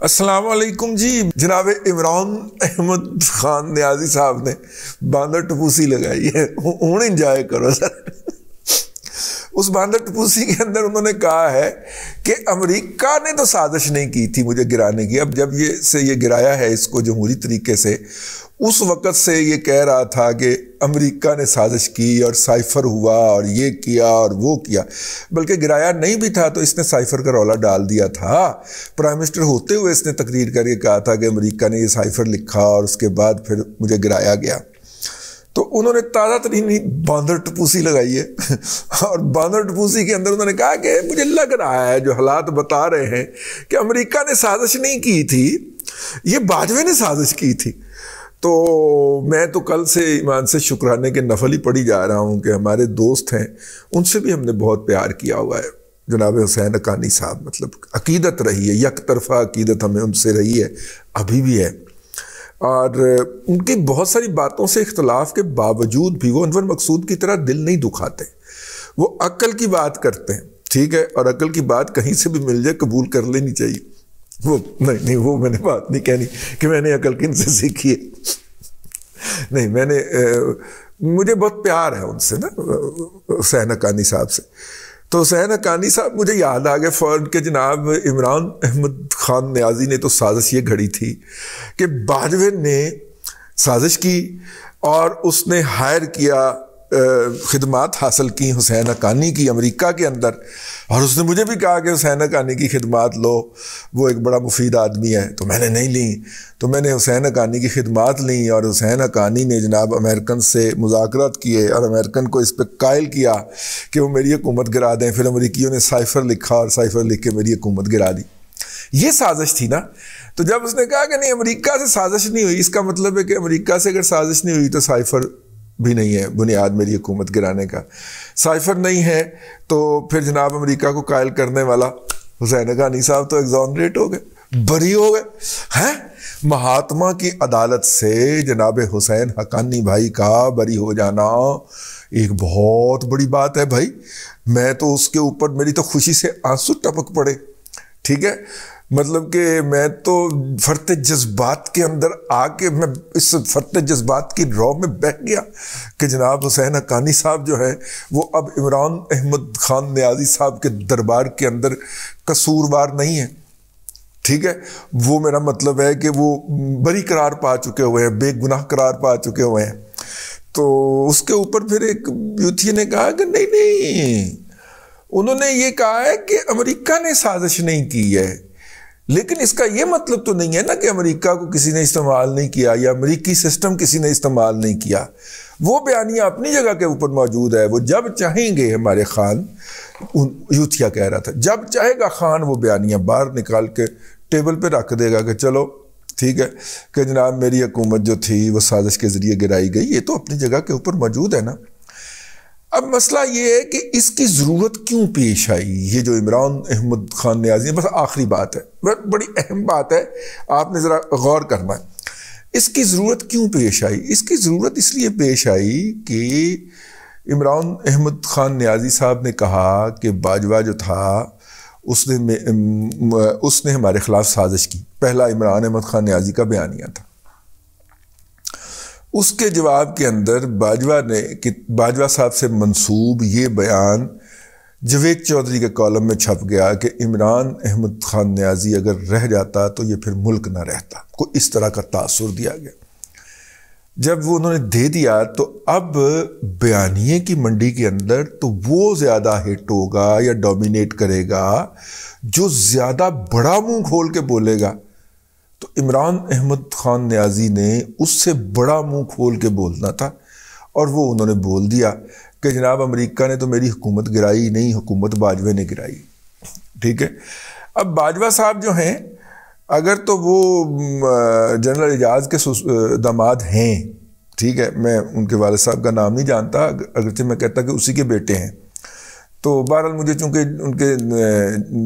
السلام علیکم جی. جناب عمران احمد خان نیازی صاحب نے باندر ٹپوسی لگائی ہے, ہوں انجوائے کرو سر. اس باندر ٹپوسی کے اندر انہوں نے کہا ہے کہ امریکہ نے تو سازش نہیں کی تھی مجھے گرانے کی. اب جب یہ گرایا ہے اس کو جمہوری طریقے سے, اس وقت سے یہ کہہ رہا تھا کہ امریکہ نے سازش کی اور سائفر ہوا اور یہ کیا اور وہ کیا, بلکہ گرایا نہیں بھی تھا تو اس نے سائفر کا رولا ڈال دیا تھا. پرائم منسٹر ہوتے ہوئے اس نے تقریر کر کے کہا تھا کہ امریکہ نے یہ سائفر لکھا اور اس کے بعد پھر مجھے گرایا گیا. تو انہوں نے تازہ ترین باندر ٹپوسی لگائی ہے اور باندر ٹپوسی کے اندر انہوں نے کہا کہ مجھے لگ رہا ہے جو حالات بتا رہے ہیں کہ امریکہ نے سازش نہیں کی تھی, یہ باجوے نے سازش کی تھی. تو میں تو کل سے ایمان سے شکرانے کے نفل ہی پڑھی جا رہا ہوں کہ ہمارے دوست ہیں, ان سے بھی ہم نے بہت پیار کیا ہوا ہے. جناب حسین حقانی صاحب, مطلب عقیدت رہی ہے, یک طرفہ عقیدت ہمیں ان سے رہی ہے, ابھی بھی ہے. اور ان کی بہت ساری باتوں سے اختلاف کے باوجود بھی وہ انور مقصود کی طرح دل نہیں دکھاتے. وہ عقل کی بات کرتے ہیں, ٹھیک ہے, اور عقل کی بات کہیں سے بھی مل جائے قبول کر لینی چاہیے. وہ نہیں وہ میں نے بات نہیں کہنی کہ میں نے عقل کن سے سیکھی ہے. نہیں, مجھے بہت پیار ہے ان سے نا, حسین حقانی صاحب سے. تو حسین حقانی صاحب مجھے یاد آ گئے فوراً کہ جناب عمران احمد خان نیازی نے تو سازش یہ گھڑی تھی کہ باجوے نے سازش کی اور اس نے ہائر کیا, خدمات حاصل کی حسین حقانی کی امریکہ کے اندر, اور اس نے مجھے بھی کہا کہ حسین حقانی کی خدمات لو, وہ ایک بڑا مفید آدمی ہے. تو میں نے نہیں لیں, تو میں نے حسین حقانی کی خدمات لیں اور حسین حقانی نے جناب امریکن سے مذاکرات کیے اور امریکن کو اس پہ قائل کیا کہ وہ میری حکومت گرا دیں. پھر امریکیوں نے سائفر لکھا اور سائفر لکھ کے میری حکومت گرا دی. یہ سازش تھی نا. تو جب اس نے کہا کہ نہیں امریکہ سے سازش نہیں ہوئی, اس کا مطلب ہے کہ امریکہ سے اگر سازش نہیں ہوئی تو سائفر بھی نہیں ہے بنیاد میری حکومت گرانے کا. سائفر نہیں ہے تو پھر جناب امریکہ کو قائل کرنے والا حسین حقانی صاحب تو ایگزونریٹ ہو گئے, بری ہو گئے ہیں. مہاتما کی عدالت سے جناب حسین حقانی بھائی کا بری ہو جانا ایک بہت بڑی بات ہے بھائی. میں تو اس کے اوپر میری تو خوشی سے آنسو ٹپک پڑے, ٹھیک ہے. مطلب کہ میں تو فرط جذبات کے اندر آ کے میں اس فرط جذبات کی رو میں بیٹھ گیا کہ جناب حسین حقانی صاحب جو ہے وہ اب عمران احمد خان نیازی صاحب کے دربار کے اندر قصوروار نہیں ہے, ٹھیک ہے. وہ میرا مطلب ہے کہ وہ بری قرار پا چکے ہوئے ہیں, بے گناہ قرار پا چکے ہوئے ہیں. تو اس کے اوپر پھر ایک یوتھی نے کہا کہ نہیں, انہوں نے یہ کہا ہے کہ امریکہ نے سازش نہیں کی ہے, لیکن اس کا یہ مطلب تو نہیں ہے نا کہ امریکہ کو کسی نے استعمال نہیں کیا یا امریکی سسٹم کسی نے استعمال نہیں کیا. وہ بیانیہ اپنی جگہ کے اوپر موجود ہے. وہ جب چاہیں گے ہمارے خان, یوتھیا کہہ رہا تھا, جب چاہے گا خان وہ بیانیہ باہر نکال کے ٹیبل پہ رکھ دے گا کہ چلو ٹھیک ہے کہ جناب میری حکومت جو تھی وہ سازش کے ذریعے گرائی گئی. یہ تو اپنی جگہ کے اوپر موجود ہے نا. اب مسئلہ یہ ہے کہ اس کی ضرورت کیوں پیش آئی, یہ جو عمران احمد خان نیازی, بس آخری بات ہے, بڑی اہم بات ہے, آپ نے ذرا غور کرنا ہے. اس کی ضرورت کیوں پیش آئی؟ اس کی ضرورت اس لیے پیش آئی کہ عمران احمد خان نیازی صاحب نے کہا کہ باجوہ جو تھا اس نے ہمارے خلاف سازش کی. پہلا عمران احمد خان نیازی کا بیانیہ تھا. اس کے جواب کے اندر باجوہ صاحب سے منسوب یہ بیان جاوید چودھری کے کالم میں چھپ گیا کہ عمران احمد خان نیازی اگر رہ جاتا تو یہ پھر ملک نہ رہتا. کوئی اس طرح کا تاثر دیا گیا. جب وہ انہوں نے دے دیا تو اب بیانیے کی منڈی کے اندر تو وہ زیادہ ہٹ ہوگا یا ڈومینیٹ کرے گا جو زیادہ بڑا منہ کھول کے بولے گا. تو عمران احمد خان نیازی نے اس سے بڑا منہ کھول کے بولنا تھا, اور وہ انہوں نے بول دیا کہ جناب امریکہ نے تو میری حکومت گرائی نہیں, حکومت باجوے نے گرائی, ٹھیک ہے. اب باجوہ صاحب جو ہیں, اگر تو وہ جنرل اعجاز کے داماد ہیں, ٹھیک ہے, میں ان کے والد صاحب کا نام نہیں جانتا, اگرچہ میں کہتا کہ اسی کے بیٹے ہیں. تو بہرحال مجھے چونکہ ان کے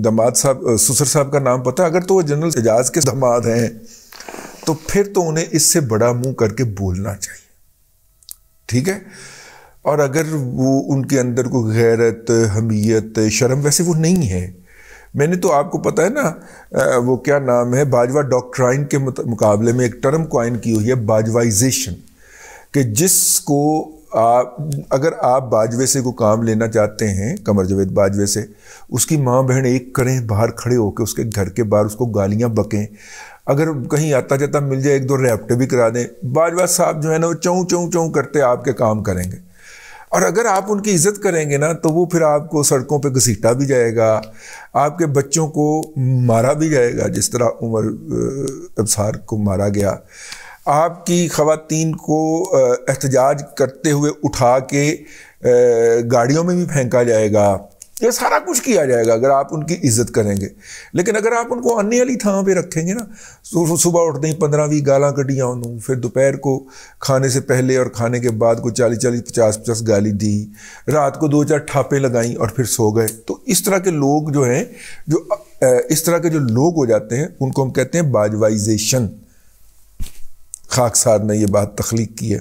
داماد صاحب سسر صاحب کا نام پتہ, اگر تو وہ جنرل اعجاز کے داماد ہیں تو پھر تو انہیں اس سے بڑا منہ کر کے بولنا چاہیے, ٹھیک ہے. اور اگر وہ ان کے اندر کوئی غیرت, حمیت, شرم, ویسے وہ نہیں ہے, میں نے تو آپ کو پتہ ہے نا وہ کیا نام ہے، باجوہ ڈاکٹرائن کے مقابلے میں ایک ٹرم کوائن کی ہوئی ہے، باجوائزیشن، کہ جس کو اگر آپ باجوے سے کوئی کام لینا چاہتے ہیں، قمر جاوید باجوے سے، اس کی ماں بہن ایک کریں، باہر کھڑے ہو کے اس کے گھر کے باہر اس کو گالیاں بکیں، اگر کہیں آتا جاتا مل جائے ایک دو ریپٹے بھی کرا دیں، باجوہ صاحب جو ہے نا وہ چوں چوں چوں کرتے آپ کے کام کریں گے. اور اگر آپ ان کی عزت کریں گے نا تو وہ پھر آپ کو سڑکوں پہ گھسیٹا بھی جائے گا، آپ کے بچوں کو مارا بھی جائے گا جس طرح عمر ابصار کو مارا گیا، آپ کی خواتین کو احتجاج کرتے ہوئے اٹھا کے گاڑیوں میں بھی پھینکا جائے گا، یہ سارا کچھ کیا جائے گا اگر آپ ان کی عزت کریں گے. لیکن اگر آپ ان کو آنے والی تھاں پہ رکھیں گے نا، صبح اٹھتے ہی 15-20 گالاں کٹیاں انہوں، پھر دوپہر کو کھانے سے پہلے اور کھانے کے بعد کو 40-40 50-50 گالی دی، رات کو 2-4 ٹھاپیں لگائیں اور پھر سو گئے. تو اس طرح کے لوگ جو ہیں، جو اس طرح کے جو لوگ ہو جاتے ہیں ان کو ہم کہتے ہیں باجوائزیشن. خاکسار نے یہ بات تخلیق کی ہے،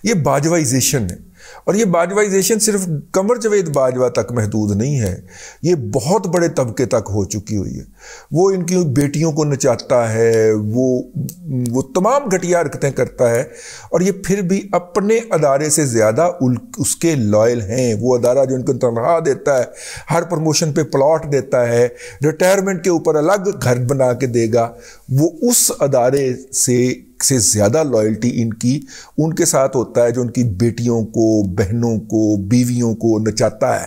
یہ باجوائزیشن ہے. اور یہ باجوائزیشن صرف قمر جاوید باجوہ تک محدود نہیں ہے، یہ بہت بڑے طبقے تک ہو چکی ہوئی ہے. وہ ان کی بیٹیوں کو نچاتا ہے، وہ تمام گھٹیا حرکتیں کرتا ہے، اور یہ پھر بھی اپنے ادارے سے زیادہ اس کے لائل ہیں. وہ ادارہ جو ان کو تنخواہ دیتا ہے، ہر پروموشن پہ پلاٹ دیتا ہے، ریٹائرمنٹ کے اوپر الگ گھر بنا کے دے گا، وہ اس ادارے سے زیادہ لائلٹی ان کے ساتھ ہوتا ہے جو ان کی بیٹیوں کو، بہنوں کو، بیویوں کو نچاتا ہے.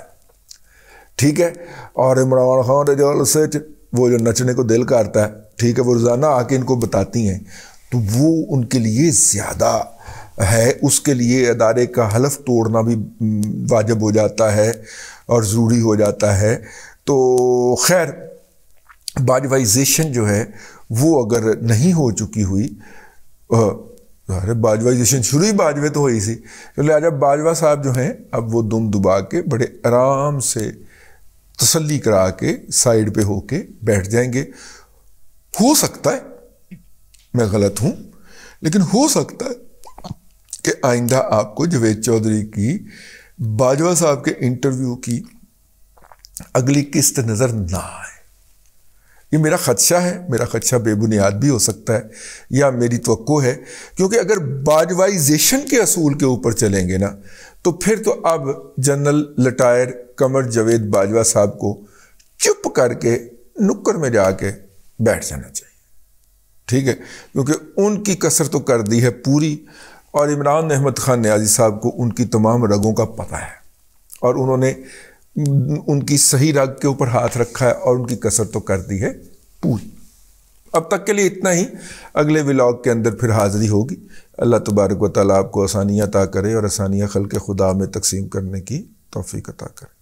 ٹھیک ہے. اور عمران خان رجال سے وہ جو نچنے کو دل کرتا ہے، ٹھیک ہے، وہ روزانہ آ کے ان کو بتاتی ہیں، تو وہ ان کے لیے زیادہ ہے. اس کے لیے ادارے کا حلف توڑنا بھی واجب ہو جاتا ہے اور ضروری ہو جاتا ہے. تو خیر، باجوائزیشن جو ہے وہ اگر نہیں ہو چکی ہوئی، باجوائزیشن شروع ہی باجوے تو ہوئی سی، لہٰذا باجوہ صاحب جو ہیں اب وہ دم دبا کے بڑے آرام سے تسلی کرا کے سائیڈ پہ ہو کے بیٹھ جائیں گے. ہو سکتا ہے میں غلط ہوں، لیکن ہو سکتا ہے کہ آئندہ آپ کو جاوید چودھری کی باجوہ صاحب کے انٹرویو کی اگلی قسط نظر نہ آئے. یہ میرا خدشہ ہے، میرا خدشہ بے بنیاد بھی ہو سکتا ہے یا میری توقع ہے، کیونکہ اگر باجوائزیشن کے اصول کے اوپر چلیں گے نا تو پھر تو اب جنرل لٹائر قمر جاوید باجوہ صاحب کو چپ کر کے نکر میں جا کے بیٹھ جانا چاہیے. ٹھیک ہے، کیونکہ ان کی کسر تو کر دی ہے پوری، اور عمران احمد خان نیازی صاحب کو ان کی تمام رگوں کا پتہ ہے، اور انہوں نے ان کی صحیح رگ کے اوپر ہاتھ رکھا ہے اور ان کی کسر تو کر دی ہے پوری. اب تک کے لیے اتنا ہی، اگلے ولاگ کے اندر پھر حاضری ہوگی. اللہ تبارک و تعالیٰ آپ کو آسانیاں عطا کرے اور آسانیاں خلق خدا میں تقسیم کرنے کی توفیق عطا کرے.